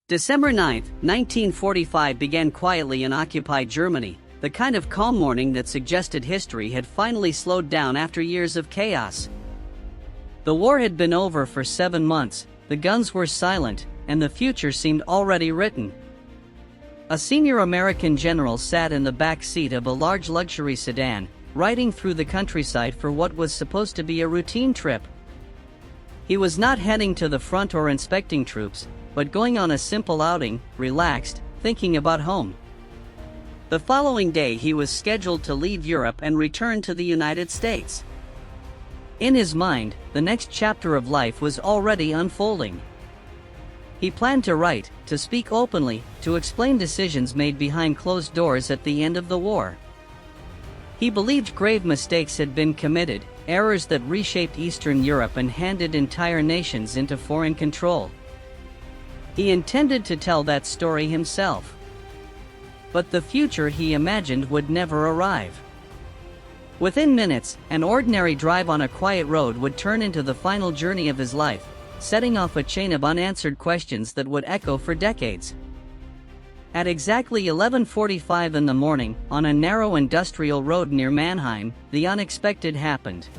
December 9, 1945 began quietly in occupied Germany, the kind of calm morning that suggested history had finally slowed down after years of chaos. The war had been over for 7 months, the guns were silent, and the future seemed already written. A senior American general sat in the back seat of a large luxury sedan, riding through the countryside for what was supposed to be a routine trip. He was not heading to the front or inspecting troops, but going on a simple outing, relaxed, thinking about home. The following day he was scheduled to leave Europe and return to the United States. In his mind, the next chapter of life was already unfolding. He planned to write, to speak openly, to explain decisions made behind closed doors at the end of the war. He believed grave mistakes had been committed, errors that reshaped Eastern Europe and handed entire nations into foreign control. He intended to tell that story himself. But the future he imagined would never arrive. Within minutes, an ordinary drive on a quiet road would turn into the final journey of his life, setting off a chain of unanswered questions that would echo for decades. At exactly 11:45 in the morning, on a narrow industrial road near Mannheim, the unexpected happened.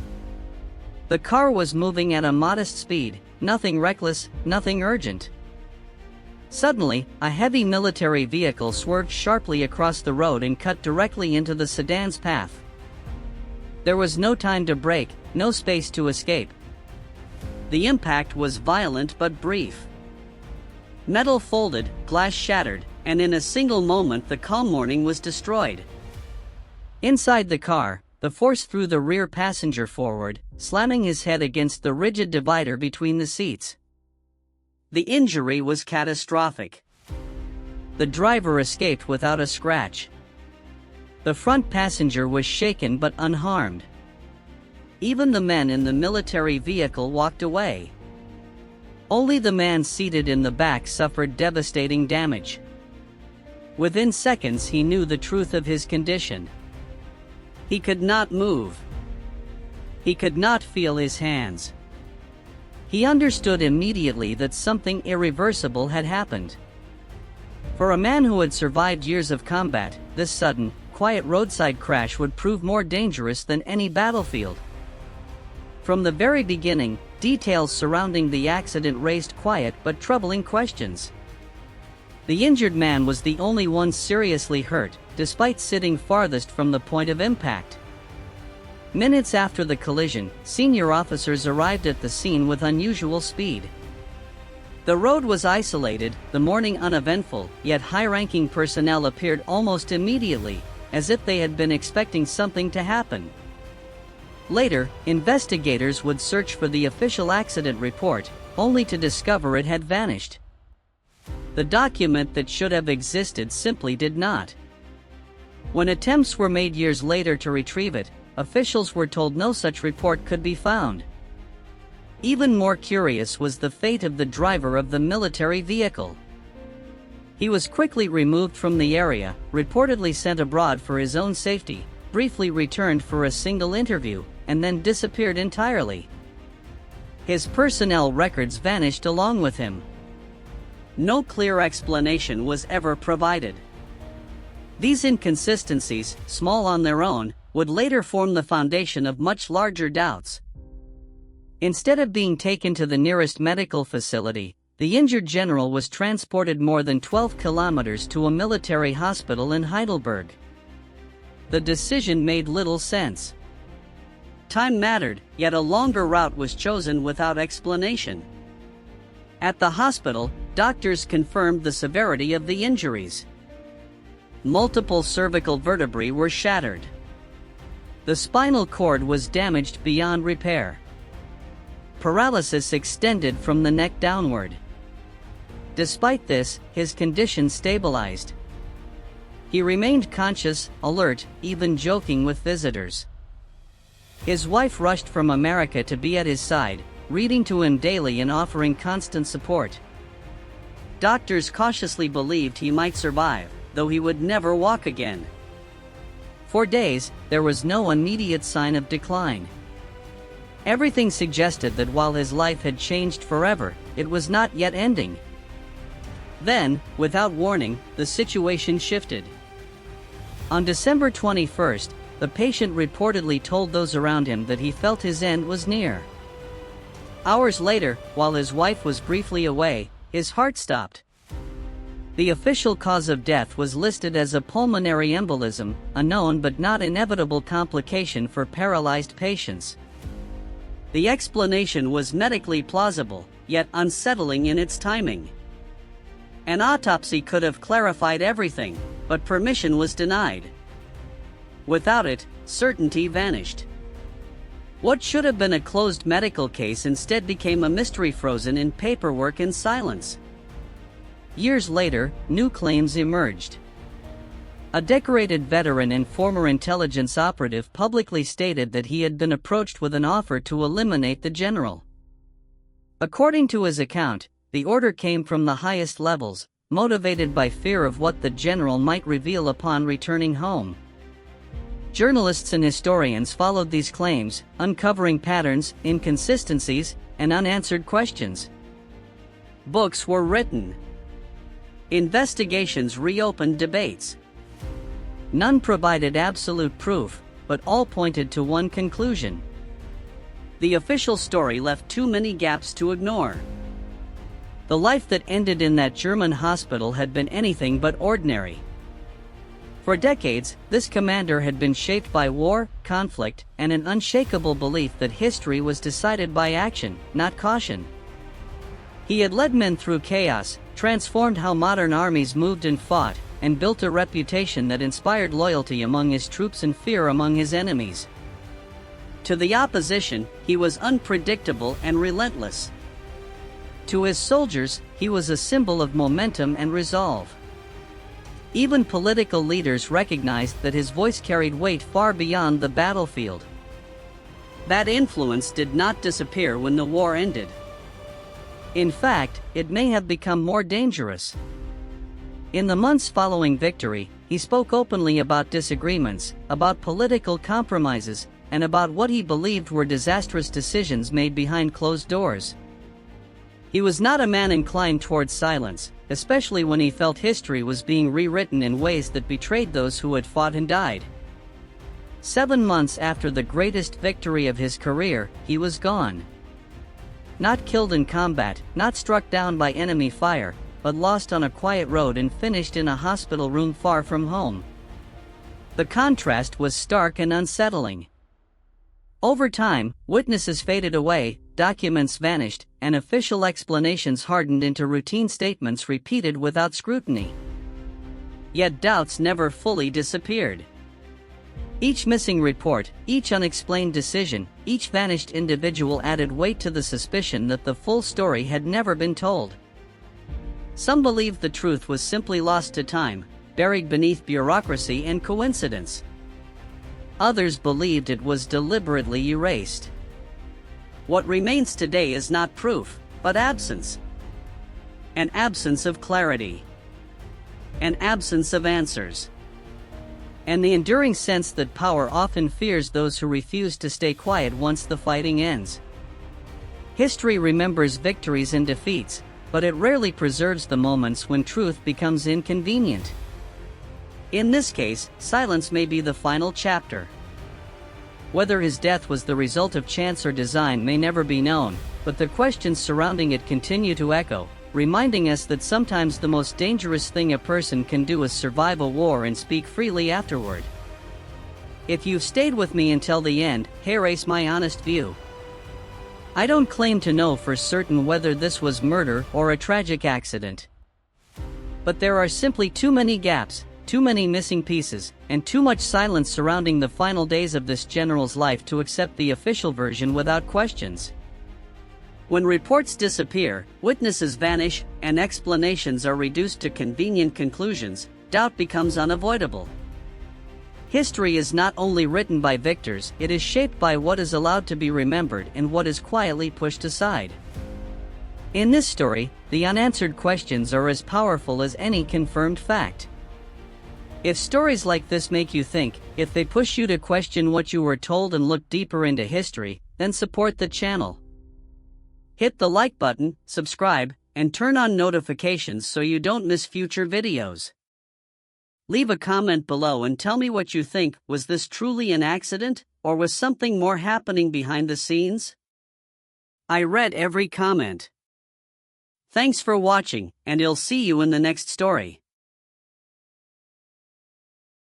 The car was moving at a modest speed, nothing reckless, nothing urgent. Suddenly, a heavy military vehicle swerved sharply across the road and cut directly into the sedan's path. There was no time to brake, no space to escape. The impact was violent but brief. Metal folded, glass shattered, and in a single moment the calm morning was destroyed. Inside the car, the force threw the rear passenger forward, slamming his head against the rigid divider between the seats. The injury was catastrophic. The driver escaped without a scratch. The front passenger was shaken but unharmed. Even the men in the military vehicle walked away. Only the man seated in the back suffered devastating damage. Within seconds he knew the truth of his condition. He could not move. He could not feel his hands. He understood immediately that something irreversible had happened. For a man who had survived years of combat, this sudden, quiet roadside crash would prove more dangerous than any battlefield. From the very beginning, details surrounding the accident raised quiet but troubling questions. The injured man was the only one seriously hurt, despite sitting farthest from the point of impact. Minutes after the collision, senior officers arrived at the scene with unusual speed. The road was isolated, the morning uneventful, yet high-ranking personnel appeared almost immediately, as if they had been expecting something to happen. Later, investigators would search for the official accident report, only to discover it had vanished. The document that should have existed simply did not. When attempts were made years later to retrieve it, officials were told no such report could be found. Even more curious was the fate of the driver of the military vehicle. He was quickly removed from the area, reportedly sent abroad for his own safety, briefly returned for a single interview, and then disappeared entirely. His personnel records vanished along with him. No clear explanation was ever provided. These inconsistencies, small on their own, would later form the foundation of much larger doubts. Instead of being taken to the nearest medical facility, the injured general was transported more than 12 kilometers to a military hospital in Heidelberg. The decision made little sense. Time mattered, yet a longer route was chosen without explanation. At the hospital, doctors confirmed the severity of the injuries. Multiple cervical vertebrae were shattered. The spinal cord was damaged beyond repair. Paralysis extended from the neck downward. Despite this, his condition stabilized. He remained conscious, alert, even joking with visitors. His wife rushed from America to be at his side, reading to him daily and offering constant support. Doctors cautiously believed he might survive, though he would never walk again. For days, there was no immediate sign of decline. Everything suggested that while his life had changed forever, it was not yet ending. Then, without warning, the situation shifted. On December 21st, the patient reportedly told those around him that he felt his end was near. Hours later, while his wife was briefly away, his heart stopped. The official cause of death was listed as a pulmonary embolism, a known but not inevitable complication for paralyzed patients. The explanation was medically plausible, yet unsettling in its timing. An autopsy could have clarified everything, but permission was denied. Without it, certainty vanished. What should have been a closed medical case instead became a mystery frozen in paperwork and silence. Years later, new claims emerged. A decorated veteran and former intelligence operative publicly stated that he had been approached with an offer to eliminate the general. According to his account, the order came from the highest levels, motivated by fear of what the general might reveal upon returning home. Journalists and historians followed these claims, uncovering patterns, inconsistencies, and unanswered questions. Books were written. Investigations reopened debates. None provided absolute proof, but all pointed to one conclusion. The official story left too many gaps to ignore. The life that ended in that German hospital had been anything but ordinary. For decades, this commander had been shaped by war, conflict, and an unshakable belief that history was decided by action, not caution. He had led men through chaos, transformed how modern armies moved and fought, and built a reputation that inspired loyalty among his troops and fear among his enemies. To the opposition, he was unpredictable and relentless. To his soldiers, he was a symbol of momentum and resolve. Even political leaders recognized that his voice carried weight far beyond the battlefield. That influence did not disappear when the war ended. In fact, it may have become more dangerous. In the months following victory, he spoke openly about disagreements, about political compromises, and about what he believed were disastrous decisions made behind closed doors. He was not a man inclined towards silence, especially when he felt history was being rewritten in ways that betrayed those who had fought and died. 7 months after the greatest victory of his career, he was gone. Not killed in combat, not struck down by enemy fire, but lost on a quiet road and finished in a hospital room far from home. The contrast was stark and unsettling. Over time, witnesses faded away, documents vanished, and official explanations hardened into routine statements repeated without scrutiny. Yet doubts never fully disappeared. Each missing report, each unexplained decision, each vanished individual added weight to the suspicion that the full story had never been told. Some believed the truth was simply lost to time, buried beneath bureaucracy and coincidence. Others believed it was deliberately erased. What remains today is not proof, but absence. An absence of clarity. An absence of answers. And the enduring sense that power often fears those who refuse to stay quiet once the fighting ends. History remembers victories and defeats, but it rarely preserves the moments when truth becomes inconvenient. In this case, silence may be the final chapter. Whether his death was the result of chance or design may never be known, but the questions surrounding it continue to echo, reminding us that sometimes the most dangerous thing a person can do is survive a war and speak freely afterward. If you've stayed with me until the end, here is my honest view. I don't claim to know for certain whether this was murder or a tragic accident. But there are simply too many gaps, too many missing pieces, and too much silence surrounding the final days of this general's life to accept the official version without questions. When reports disappear, witnesses vanish, and explanations are reduced to convenient conclusions, doubt becomes unavoidable. History is not only written by victors, it is shaped by what is allowed to be remembered and what is quietly pushed aside. In this story, the unanswered questions are as powerful as any confirmed fact. If stories like this make you think, if they push you to question what you were told and look deeper into history, then support the channel. Hit the like button, subscribe, and and turn on notifications so you don't miss future videos. Leave a comment below and tell me what you think. Was this truly an accident, or was something more happening behind the scenes? I read every comment. Thanks for watching, and I'll see you in the next story.